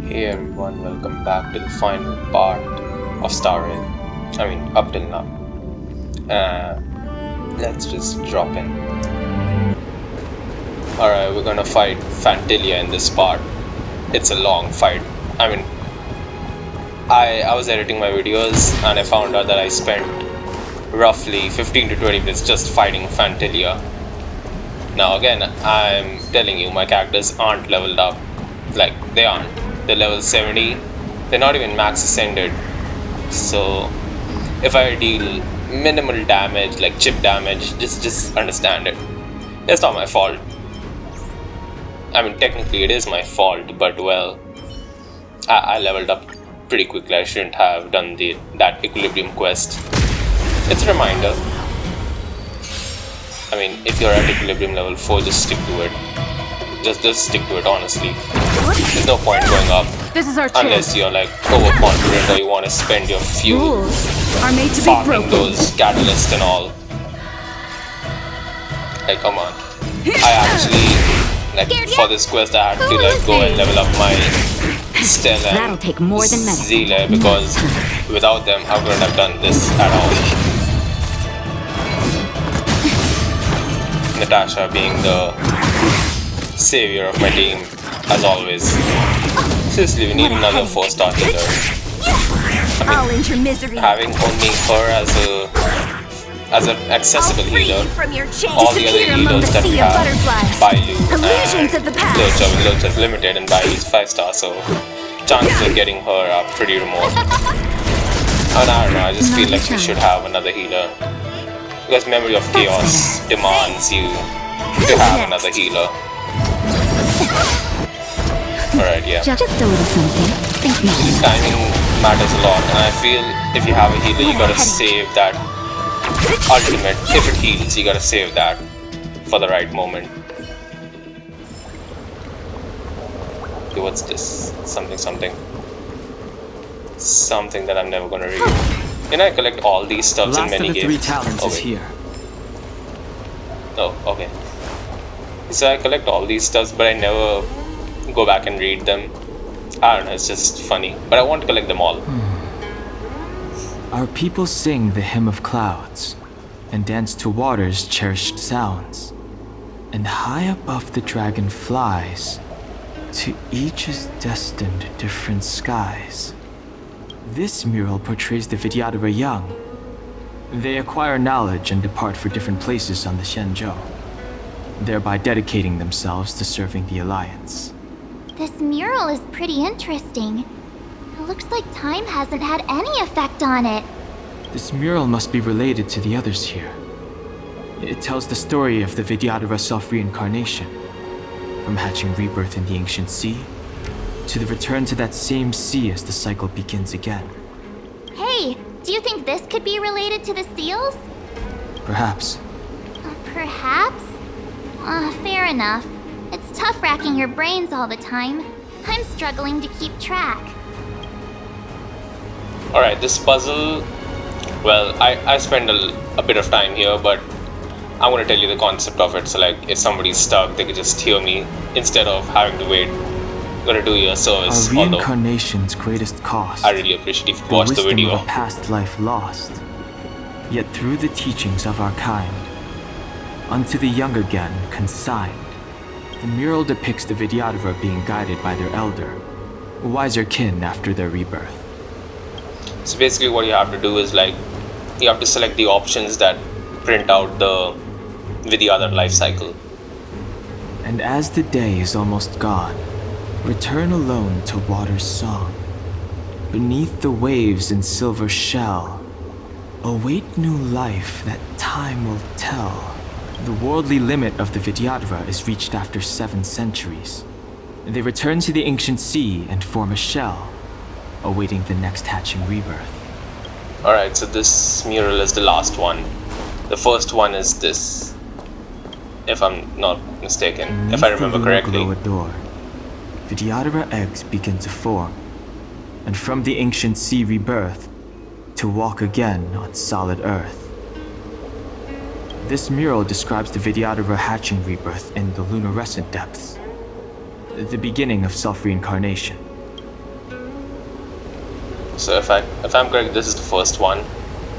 Hey everyone, welcome back to the final part of Star Rail. Up till now. Let's just drop in. Alright, we're gonna fight Phantylia in this part. It's a long fight. I was editing my videos and I found out that I spent roughly 15 to 20 minutes just fighting Phantylia. Now again, I'm telling you, my characters aren't leveled up. Like, they aren't. They're level 70. They're not even max ascended. So if I deal minimal damage, like chip damage, just understand it. It's not my fault. Technically it is my fault, but well, I leveled up pretty quickly. I shouldn't have done that equilibrium quest. It's a reminder. If you're at equilibrium level 4, just stick to it. Just stick to it, honestly. There's no point going up unless you're like overconfident or you want to spend your fuel farming those catalysts and all. Like, come on. I actually, for this quest, I had to go and level up my Stella and Zile, because without them, I wouldn't have done this at all. Natasha being the savior of my team, as always. Seriously, we need another 4-star healer. Having only her as an accessible healer, all the other healers that we have, Bailu and Lurch is limited and Bailu is 5-star, so chances of getting her are pretty remote. And I don't know, I just feel like we should have another healer. Because Memory of Chaos demands you to have another healer. Alright, yeah. Just a little something. Timing matters a lot, and I feel if you have a healer, you gotta save that ultimate. If it heals, you gotta save that for the right moment. Okay, what's this? Something that I'm never gonna read. Can I collect all these stuffs in many games? The last of the 3 talents is here. Oh, okay. So I collect all these stuffs, but I never go back and read them. I don't know, it's just funny. But I want to collect them all. Our people sing the hymn of clouds and dance to water's cherished sounds. And high above the dragon flies, to each is destined different skies. This mural portrays the Vidyadhara young. They acquire knowledge and depart for different places on the Shenzhou, thereby dedicating themselves to serving the Alliance. This mural is pretty interesting. It looks like time hasn't had any effect on it. This mural must be related to the others here. It tells the story of the Vidyadhara self-reincarnation, from hatching rebirth in the ancient sea, to the return to that same sea as the cycle begins again. Hey, do you think this could be related to the seals? Perhaps. Perhaps? Fair enough. It's tough racking your brains all the time. I'm struggling to keep track. Alright, this puzzle, well, I spend a bit of time here, but I'm going to tell you the concept of it. So like, if somebody's stuck, they could just hear me instead of having to wait. I'm going to do you a service, Our reincarnation's greatest cost. I really appreciate if you watch the video. Of a past life lost. Yet through the teachings of our kind, unto the young again consigned. The mural depicts the Vidyadhara being guided by their elder, wiser kin after their rebirth. So basically what you have to do is you have to select the options that print out the Vidyadhara life cycle. And as the day is almost gone, return alone to water's song. Beneath the waves in silver shell, await new life that time will tell. The worldly limit of the Vidyadhara is reached after 7 centuries. They return to the ancient sea and form a shell, awaiting the next hatching rebirth. Alright, so this mural is the last one. The first one is this, if I'm not mistaken, if I remember correctly. Vidyadhara eggs begin to form, and from the ancient sea rebirth, to walk again on solid earth. This mural describes the Vidyadhara hatching rebirth in the lunarescent depths, the beginning of self-reincarnation. So if I'm correct, this is the first one.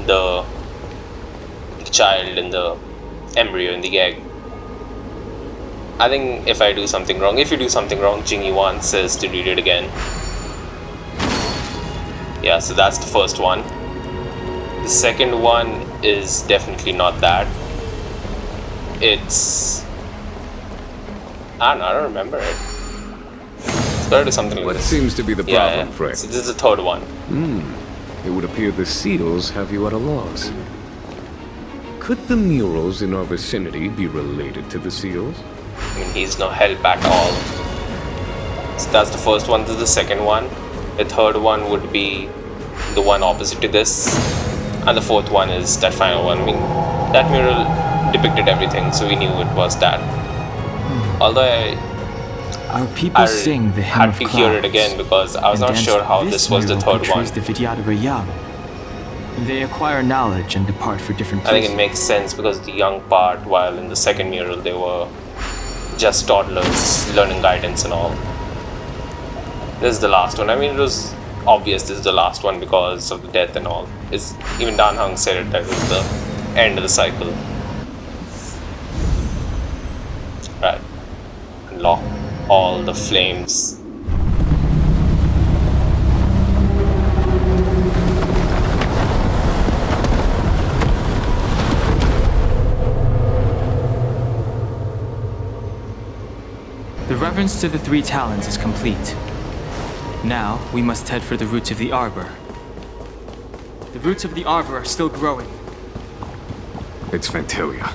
The child in the embryo in the egg. I think if I do something wrong, if you do something wrong, Jingy Wan says to read it again. Yeah, so that's the first one. The second one is definitely not that. It's... I don't remember it. It's better to something like What this. seems to be the problem, Yeah. Fred? So this is the third one. It would appear the seals have you at a loss. Could the murals in our vicinity be related to the seals? I mean, he's no help at all. So that's the first one. This is the second one. The third one would be the one opposite to this. And the fourth one is that final one. I mean, that mural depicted everything, so we knew it was that. Although Our people sing the hymn had of to clouds, hear it again because I was and not dance sure how this this was the mural third one. portrays the Vidyadhara young. They acquire knowledge and depart for different I think places. it makes sense because the young part, while in the second mural they were just toddlers learning guidance and all. This is the last one. I mean, it was obvious this is the last one because of the death and all. Even Dan Hung said it, that it was the end of the cycle. Right. Unlock all the flames. The reverence to the three talons is complete. Now, we must head for the roots of the arbor. The roots of the arbor are still growing. It's Phantylia.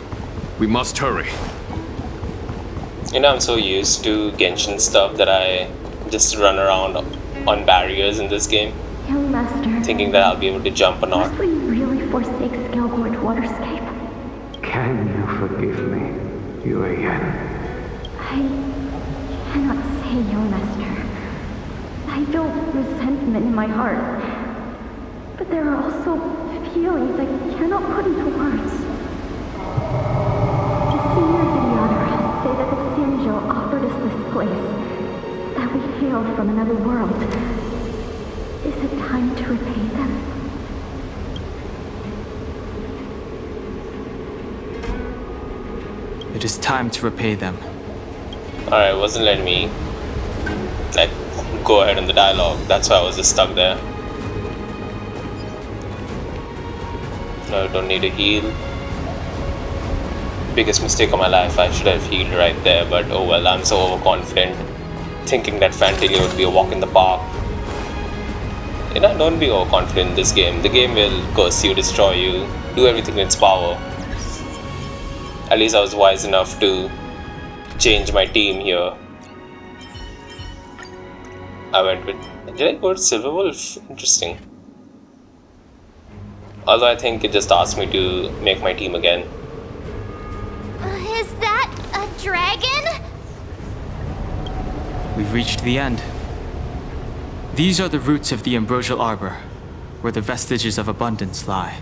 We must hurry. You know, I'm so used to Genshin stuff that I just run around on barriers in this game, Young Master, thinking that I'll be able to jump or not. must we really forsake Skelgort Waterscape? Can you forgive me, Yuan? I cannot say, Young Master. I feel resentment in my heart. But there are also feelings I cannot put into words. The senior Vidyadhara say that the Sinjo offered us this place, that we hail from another world. Is it time to repay them? It is time to repay them. Alright, wasn't letting me like go ahead in the dialogue. That's why I was just stuck there. No, don't need to heal. Biggest mistake of my life. I should have healed right there, but oh well, I'm so overconfident, thinking that Phantylia would be a walk in the park. You know, don't be overconfident in this game. The game will curse you, destroy you, do everything in its power. At least I was wise enough to change my team here. I went with... Did I go to Silver Wolf? Interesting. Although I think it just asked me to make my team again. Is that a dragon? We've reached the end. These are the roots of the ambrosial arbor, where the vestiges of abundance lie.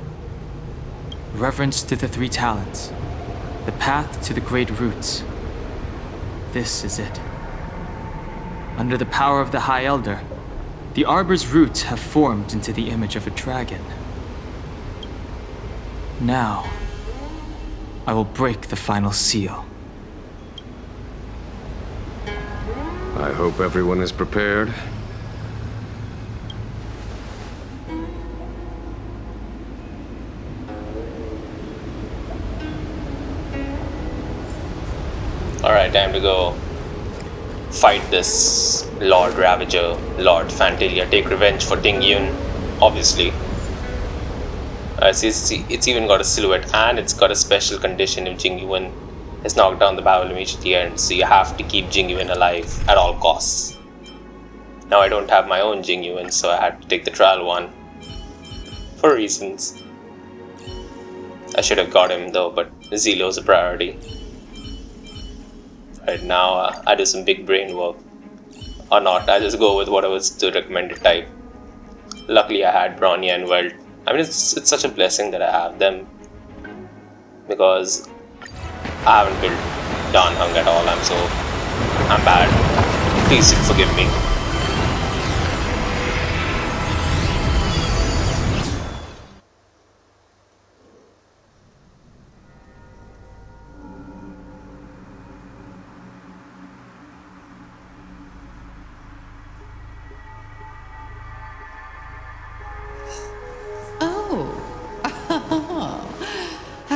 Reverence to the three talents, the path to the great roots. This is it. Under the power of the High Elder, the arbor's roots have formed into the image of a dragon. Now, I will break the final seal. I hope everyone is prepared. Alright, time to go fight this Lord Ravager, Lord Phantylia, take revenge for Ding Yun, obviously. See, it's even got a silhouette and it's got a special condition if Jing Yuan has knocked down the Babel Mage at the end, so you have to keep Jing Yuan alive at all costs. Now I don't have my own Jing Yuan, so I had to take the trial one. For reasons. I should have got him though, but Zelo's a priority. Right now, I do some big brain work. Or not, I just go with whatever's the recommended type. Luckily I had Bronya and Welt. I mean, it's such a blessing that I have them. Because I haven't built Dan Hung at all, I'm bad. Please forgive me.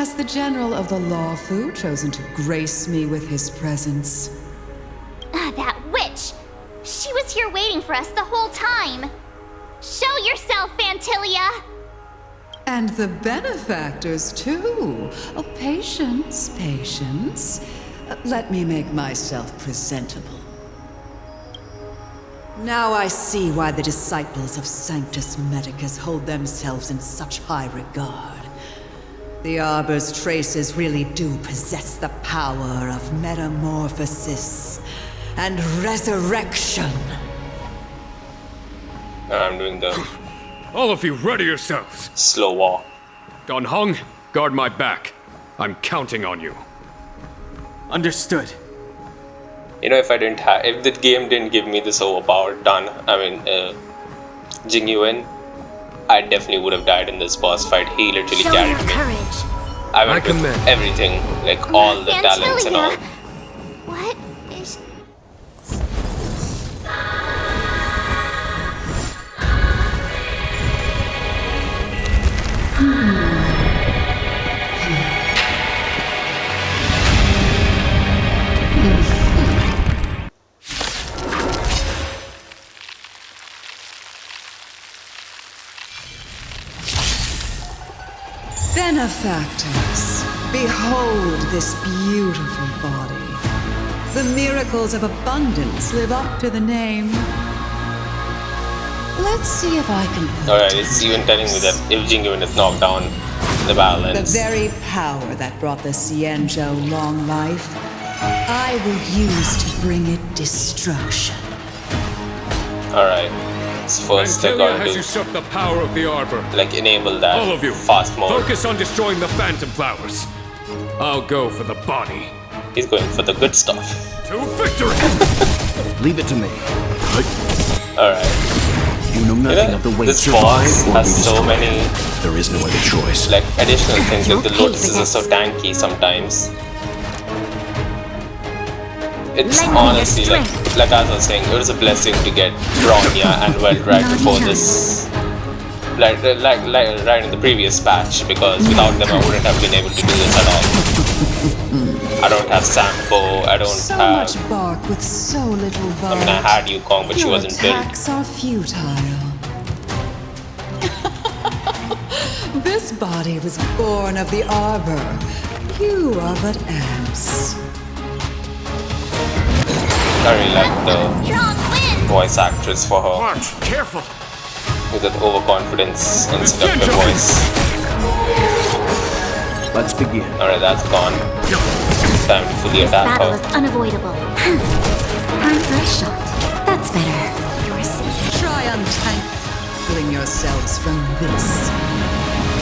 has the general of the Lawfu chosen to grace me with his presence? That witch! She was here waiting for us the whole time! Show yourself, Phantylia! And the benefactors, too. Oh, patience, patience. Let me make myself presentable. Now I see why the disciples of Sanctus Medicus hold themselves in such high regard. The Arbor's traces really do possess the power of metamorphosis and resurrection. I'm doing the All of you, ready yourselves. slow walk. Don Hong, guard my back. I'm counting on you. Understood. You know, if the game didn't give me this overpowered Jing Yuan, I definitely would have died in this boss fight. He literally Show carried your me. courage. I went I with command. everything, like all the talents and all. Phantylia! What is... Benefactors, behold this beautiful body. The miracles of abundance live up to the name. Let's see if I can put Alright, it's even telling me that if Jing Yuan is knocked down, the battle ends. the very power that brought the Xianzhou long life, I will use to bring it destruction. Alright, so first I Phantylia gotta has do, usurped the power of the Arbor. like, enable that All of you, fast mode. focus on destroying the Phantom Flowers. I'll go for the body. He's going for the good stuff. To victory! Leave it to me. Alright. You know nothing of the way to This survive boss or be has so destroyed. many, There is no other choice. like, additional things, like the You'll pay lotuses for are so this. tanky sometimes. It's Lend me your honestly, like as I was saying, it was a blessing to get Bronya and Welt right before this, right in the previous patch, because without them I wouldn't have been able to do this at all. I don't have Sampo, I don't So have, much bark with so little bite. I mean I had Yukong, but she Your wasn't built. attacks are futile. This body was born of the Arbor. You are but ants. I really like the Strong wind! voice actress for her, March, careful! with that overconfidence and seductive voice. Let's begin. Alright, that's gone. Time to fully attack Battle her. is unavoidable. Time for a shot. That's better. You're safe. Try untangling yourselves from this.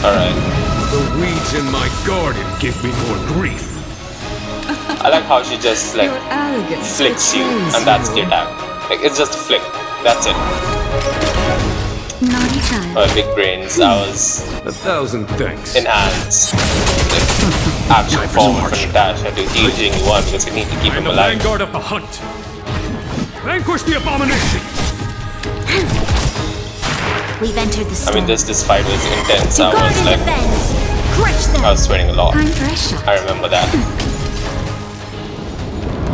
Alright. The weeds in my garden give me more grief. I like how she just like Your arrogance flicks you betrays and that's the you. attack. Like it's just a flick. That's it. Naughty child. Alright, big brains. I was 1,000 thanks. enhanced. Like, action forward from Natasha to heal Jing Yuan because you need to keep I'm him the alive. vanguard of the hunt. Vanquish the abomination. We've entered the I storm. mean this fight was intense. I Guard was and like defend. Crush them. I was sweating a lot. Time for a shot. I remember that.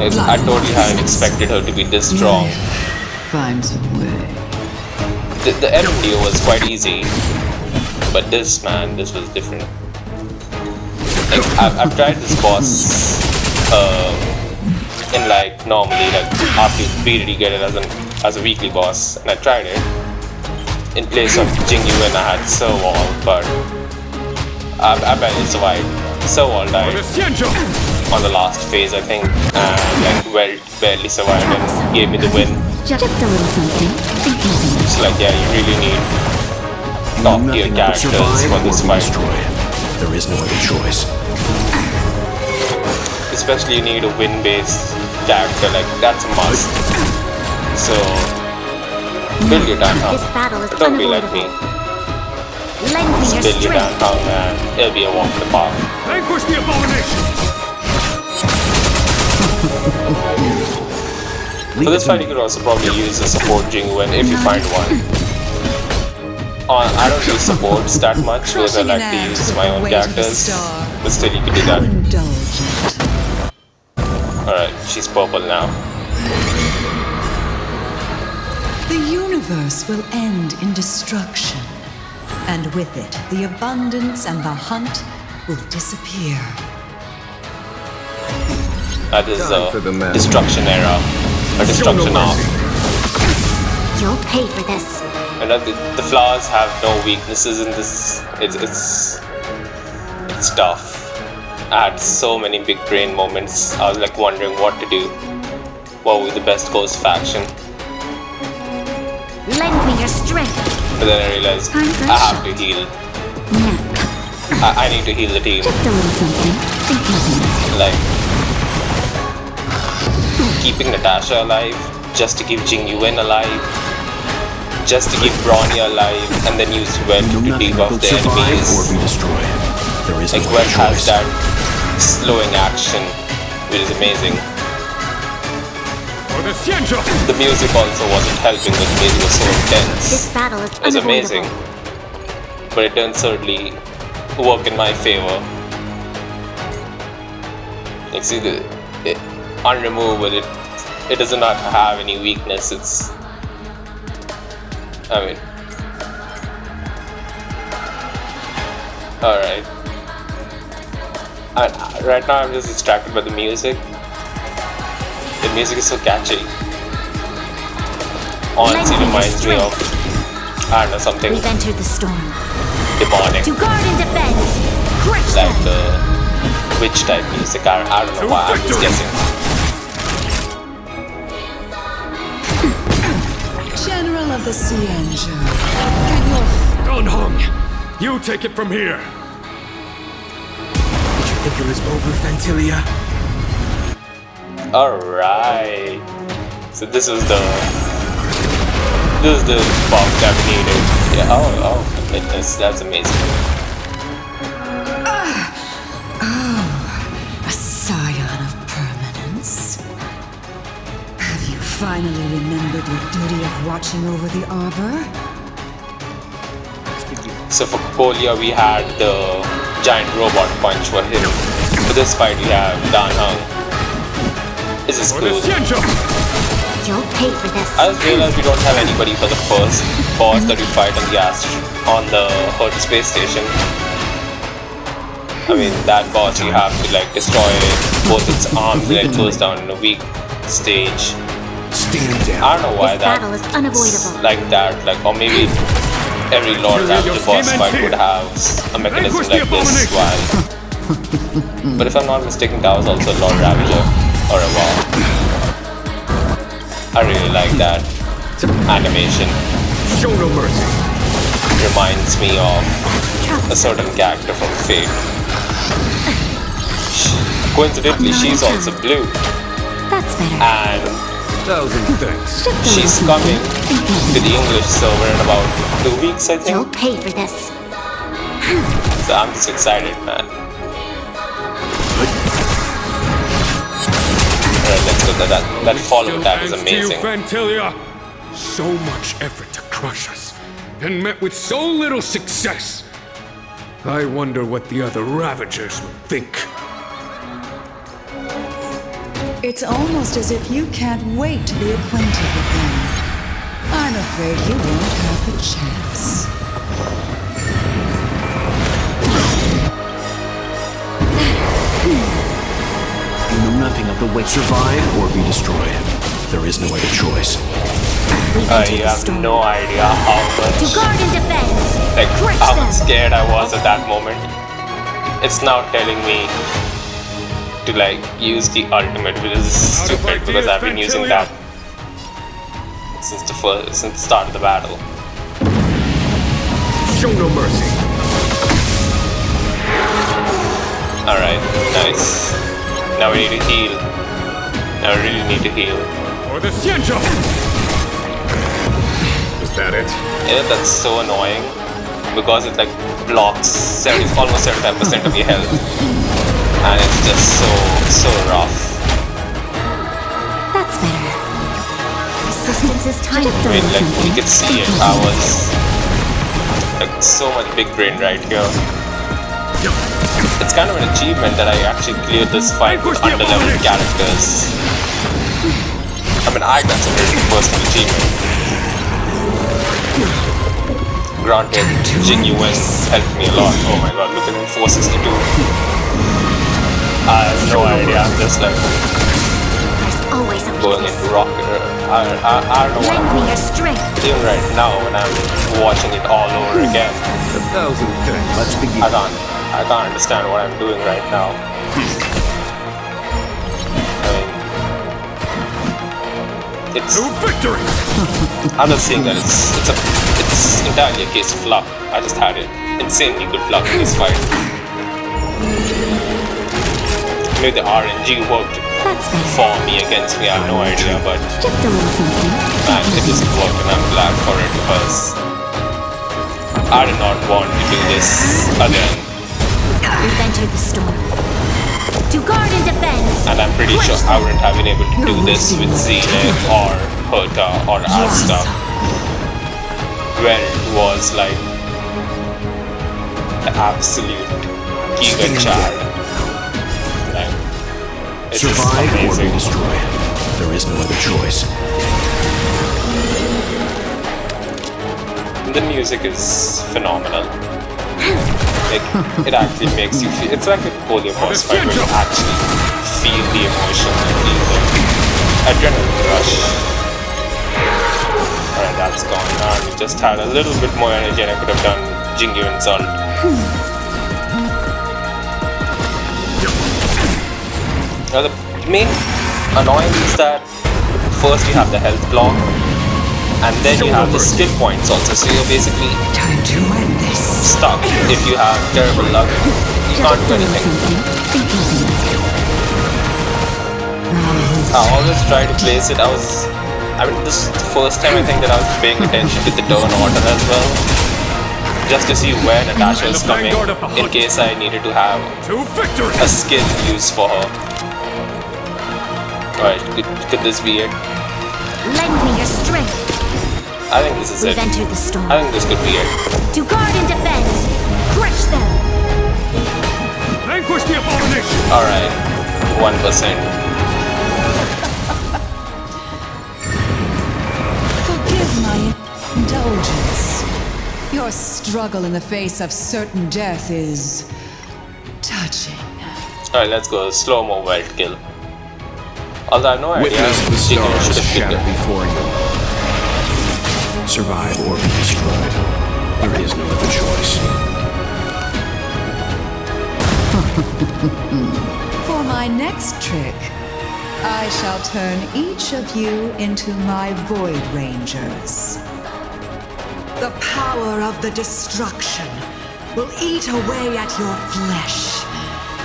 I totally hadn't expected her to be this strong. Finds a way. The enemy was quite easy, but this was different. Like I've tried this boss in like normally like after you beat it you get it as a weekly boss, and I tried it in place of Jing Yuan. I had Serval, but I barely survived. Serval For died the Xianzhou. on the last phase I think, and like Welt barely survived and gave me the win. Just a little something. It's like, yeah, you really need You top know tier nothing of the characters survive for or this be fight. destroyed. There is no other choice. Especially you need a win-based character, like that's a must. So build your damn This house. battle is Don't be like me. unavoidable. Lend me your Build your damn strength. house, man. It'll be a walk in the park. Vanquish the abomination. For this fight, you could also probably use a support Jing Yuan if you find one. I don't use supports that much because I Crushing like an to ant use with my the own weight of a characters. star. But still, you can do How that. indulgent. Alright, she's purple now. The universe will end in destruction, and with it, the abundance and the hunt will disappear. That is Time for the a man. destruction era. A destruction arc. You'll pay for this. And the flowers have no weaknesses in this. It's tough. I had so many big brain moments. I was like wondering what to do. What would be the best Ghost faction? Lend me your strength. But then I realized Time for a I have to shot. heal. Nap. I need to heal the team. Just a little something. Think nothing. Like keeping Natasha alive, just to keep Jing Yuan alive, just to keep Bronny alive, and then use Gwen You know to nothing debuff will the survive or enemies. be destroyed. There is Like no Gwen other has choice. that slowing action, which is amazing. The music also wasn't helping, but the music was so intense. This battle is It was amazing. unavoidable. But it didn't certainly work in my favor. Like see unremovable, it does not have any weakness. It's alright. Right now I'm just distracted by the music. The music is so catchy. Honestly reminds me of, I don't know, something We've entered the storm. demonic. To guard and defend. Crush Like them. the witch type music. I don't know why, I'm just guessing. General of the Siege. Gunhung, you take it from here. Did you think it was over, Phantylia? Alright. So this is the box that we needed. Yeah, oh my goodness, that's amazing. A scion of permanence. Have you finally remembered your duty of watching over the arbor? So for Polia we had the giant robot punch for him. For this fight we have Dan Hung. This is cool. You'll pay for this. I just realized we don't have anybody for the first boss that we fight on the Earth space station. I mean, that boss you have to like destroy both its arms and it goes down in a weak stage. Stand down. I don't know why This battle is unavoidable. like that, like, or maybe every Lord Ravager boss fight would have a mechanism like this while. But if I'm not mistaken, that was also Lord Ravager or a WoW. I really like that animation. Show no mercy. Reminds me of a certain character from Fate. Coincidentally, she's also blue, That's better. and Thousand thanks. Just a little she's something. coming to the English server in about 2 weeks, I You'll think. pay for this. So I'm just excited, man. Alright, let's go. That follow tag is amazing. Phantylia. So much effort to crush us, and met with so little success. I wonder what the other Ravagers would think. It's almost as if you can't wait to be acquainted with them. I'm afraid you won't have the chance. You know nothing of the way. Survive or be destroyed. There is no other choice. We've entered You the have storm. no idea how To much, guard and defend. like, Crush how them. scared I was at that moment. It's now telling me to like use the ultimate, which is stupid because I've been using that since the start of the battle. Show no mercy. Alright, nice. Now we need to heal. Now we really need to heal. For the Siege. Is that it? Yeah, that's so annoying because it like blocks almost 75% of your health, and it's just so rough. That's better. Resistance is time. Just a I mean, little like you something. could see it. I was like so much big brain right here. It's kind of an achievement that I actually cleared this fight with underleveled characters. I mean, I consider it a personal achievement. Granted, Jingyuan helped me a lot. Oh my god, look at him, 462. I have no idea, I'm just like Always a going into rock. I don't know what I'm Lend me your strength. even right now when I'm watching it all over again. 1,000 thanks. Let's begin. I can't understand what I'm doing right now. I mean, it's To victory! I'm not saying that it's entirely a case of luck. I just had it insanely good luck in this fight. Maybe the RNG worked That's better. for me against me, I have no idea, but Just a little something. man, it just worked and I'm glad for it because I did not want to do this again. We've entered the storm. To guard and defend. And I'm pretty sure I wouldn't have been able to do this with Zine or Herta or Asta, where it was like the absolute Giga Chad. Like, it's just Survive or be amazing. destroyed. There is no other choice. The music is phenomenal. Like, it actually makes you feel. It's like a HoYoverse fight where you actually feel the emotion and feel the adrenaline rush. Alright, that's gone now. We just had a little bit more energy and I could have done Jingyu Insult. Now, the main annoyance is that first you have the health block, and then you have the skill points also. So you're basically Time to end this. stuck. If you have terrible luck, you can't do anything. I always try to place it. I mean, this is the first time I think that I was paying attention to the turn order as well, just to see where Natasha is coming in case I needed to have To victory! a skill used for her. Alright, could this be it? Lend me your strength. I think this is We've it. entered the storm. I think this could be it. To guard and defend. Crush them. Vanquish the abomination! Alright, 1%. Forgive my indulgence. Your struggle in the face of certain death is touching. Alright, let's go. Slow-mo wild kill. Although I have no idea. Witness the Chicken stars should have shatter killed it. before you. Survive or be destroyed. There is no other choice. For my next trick, I shall turn each of you into my Void Rangers. The power of the destruction will eat away at your flesh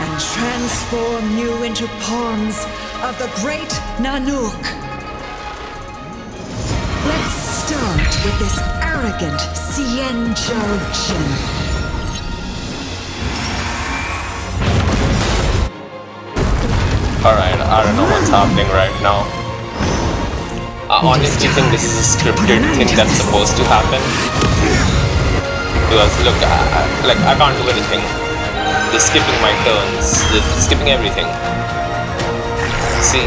and transform you into pawns of the great Nanook. Let's start with this arrogant Xianzhou Alright, I don't know what's happening right now. I honestly think this is a scripted thing that's supposed to happen. Because look, I can't do anything. They're skipping my turns. They're skipping everything. See?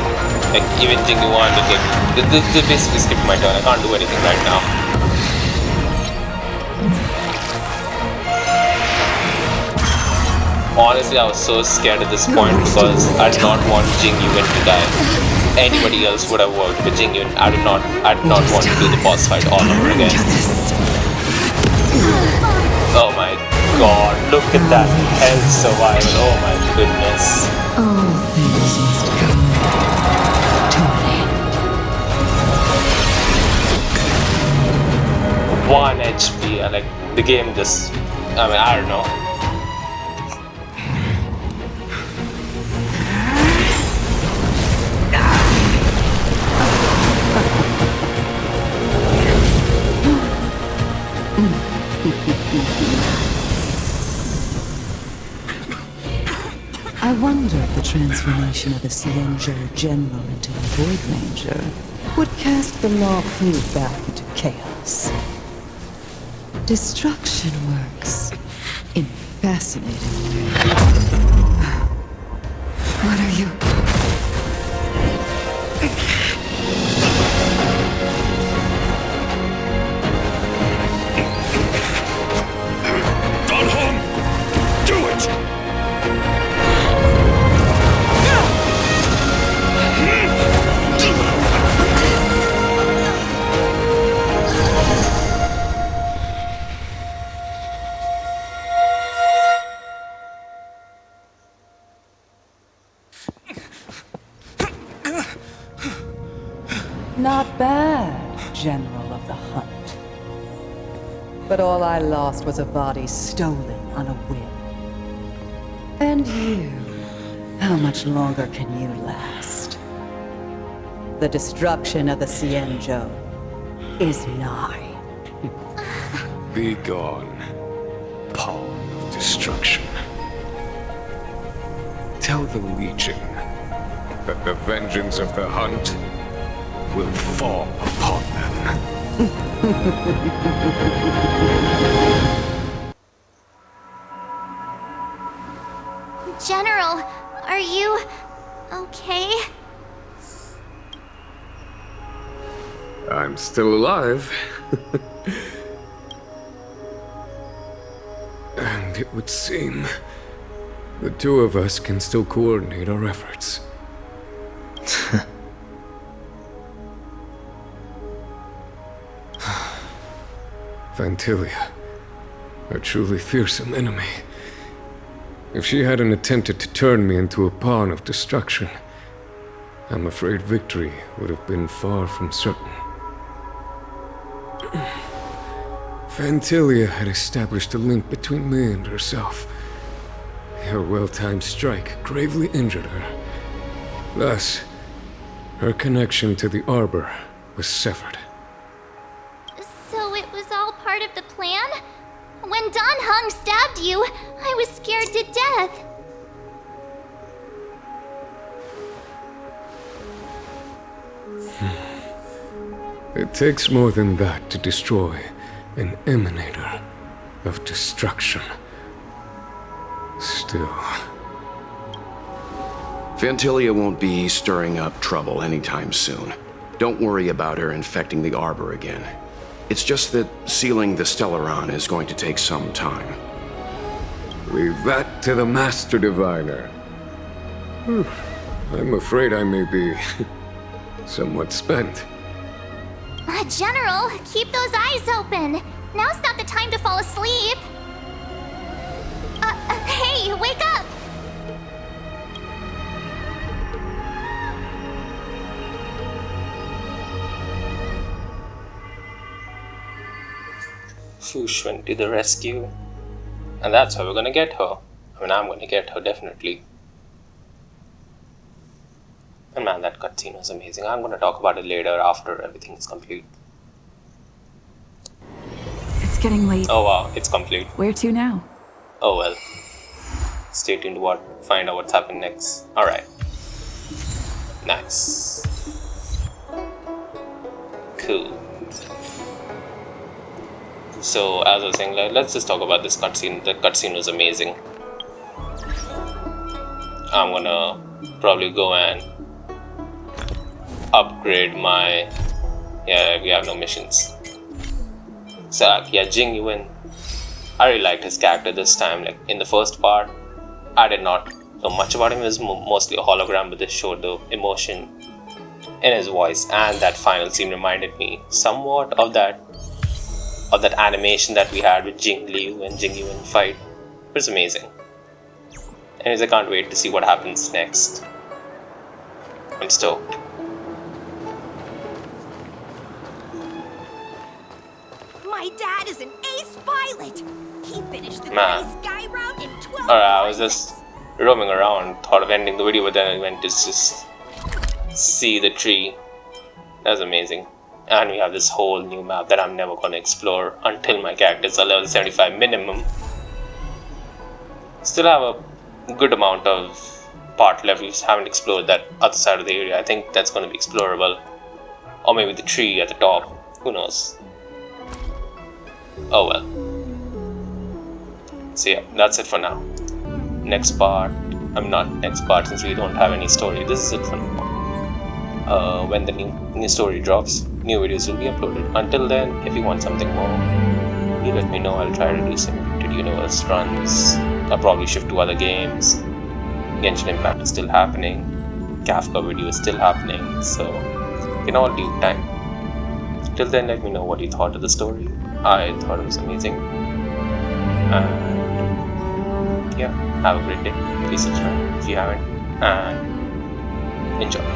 Like, even Jingu 1, they're basically skipping my turn. I can't do anything right now. Honestly, I was so scared at this point because I did not want Jingyuan to die. Anybody else would have worked, but Jingyuan, I did not want to do the boss fight all over again. Oh my god, look at that health survival, oh my goodness. All things must come to an end. 1 HP, and like the game just, I mean, I don't know. I wonder if the transformation of a Xianzhou general into a Void Ranger would cast the law fleet back into chaos. Destruction works in Fascinating. What are you? Do it! Not bad, General of the Hunt. But all I lost was a body stolen on a whim. And you, how much longer can you last? The destruction of the Cienjo is nigh. Be gone, pawn of destruction. Tell the Legion that the vengeance of the Hunt will fall upon them. General, are you okay? I'm still alive. And it would seem the two of us can still coordinate our efforts. Phantylia, a truly fearsome enemy. If she hadn't attempted to turn me into a pawn of destruction, I'm afraid victory would have been far from certain. Phantylia had established a link between me and herself. Her well-timed strike gravely injured her. Thus, her connection to the Arbor was severed. So it was all part of the plan? When Don Hung stabbed you, I was scared to death. It takes more than that to destroy an emanator of destruction. Still... Phantylia won't be stirring up trouble anytime soon. Don't worry about her infecting the Arbor again. It's just that sealing the Stellaron is going to take some time. leave that to the Master Diviner. I'm afraid I may be somewhat spent. General, keep those eyes open. Now's not the time to fall asleep. Hey, wake up! Fush went to the rescue. And that's how we're gonna get her. I mean, I'm gonna get her, definitely. And man, that cutscene was amazing. I'm gonna talk about it later after everything is complete. It's getting late. Oh wow, it's complete. Where to now? Oh well. Stay tuned to find out what's happening next. Alright. Nice. Cool. So, as I was saying, let's just talk about this cutscene. The cutscene was amazing. I'm gonna probably go and upgrade my... Yeah, we have no missions. So, yeah, Jing Yuan. I really liked his character this time. Like, in the first part, I did not know much about him. He was mostly a hologram, but this showed the emotion in his voice. And that final scene reminded me somewhat of that animation that we had with Jing Liu and Jing Yuan fight. It was amazing. Anyways, I can't wait to see what happens next. I'm stoked. My dad is an ace pilot. He finished the Man. sky route in 12 Alright, I was just roaming around, thought of ending the video, but then I went to just see the tree. That was amazing. And we have this whole new map that I'm never going to explore until my characters are level 75 minimum. Still have a good amount of part left. We just haven't explored that other side of the area. I think that's going to be explorable. Or maybe the tree at the top. Who knows? Oh well. So yeah, that's it for now. Next part, I'm not next part since we don't have any story. This is it for now. When the new story drops, new videos will be uploaded. Until then, if you want something more, you let me know. I'll try to do some Limited Universe runs. I'll probably shift to other games. Genshin Impact is still happening. Kafka video is still happening. So, in all due time. Till then, let me know what you thought of the story. I thought it was amazing. And yeah, have a great day. Please subscribe if you haven't. And enjoy.